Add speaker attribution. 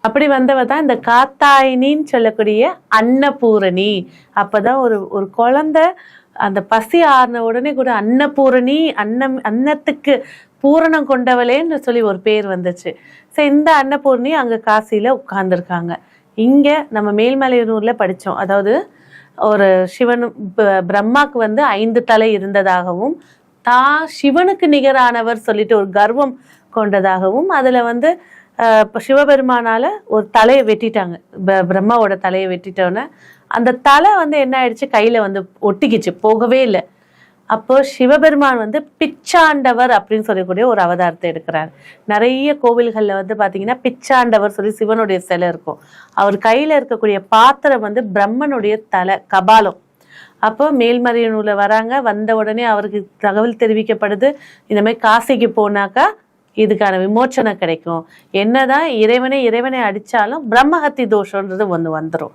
Speaker 1: அப்படி வந்தவ தான் இந்த காத்தாயினின்னு சொல்லக்கூடிய அன்னபூரணி. அப்பதான் ஒரு குழந்தை அந்த பசி ஆறின உடனே கூட அன்னபூரணி, அன்னத்துக்கு பூரணம் கொண்டவளேன்னு சொல்லி ஒரு பேர் வந்துச்சு. ஸோ இந்த அன்னபூரணி அங்க காசியில உட்கார்ந்துருக்காங்க. இங்க நம்ம மேல்மலையனூர்ல படிச்சோம். அதாவது ஒரு சிவன் பிரம்மாக்கு 5 தலை இருந்ததாகவும், தான் சிவனுக்கு நிகரானவர் சொல்லிட்டு ஒரு கர்வம் கொண்டதாகவும், அதுல சிவபெருமானால ஒரு தலையை வெட்டிட்டாங்க. பிரம்மாவோட தலையை வெட்டிட்டோன்னே அந்த தலை என்ன ஆயிடுச்சு, கையில ஒட்டிக்கிச்சு, போகவே இல்லை. அப்போ சிவபெருமான் பிச்சாண்டவர் அப்படின்னு சொல்லக்கூடிய ஒரு அவதாரத்தை எடுக்கிறார். நிறைய கோவில்கள்ல பாத்தீங்கன்னா பிச்சாண்டவர் சொல்லி சிவனுடைய சிலை இருக்கும். அவர் கையில இருக்கக்கூடிய பாத்திரம் பிரம்மனுடைய தலை, கபாலம். அப்போ மேல்மலையனூர்ல வராங்க. வந்த உடனே அவருக்கு தகவல் தெரிவிக்கப்படுது, இந்த மாதிரி காசிக்கு போனாக்கா இதுக்கான விமோச்சனம் கிடைக்கும். என்னதான் இறைவனை அடிச்சாலும் பிரம்மஹத்தி தோஷம்ன்றது வந்துடும்.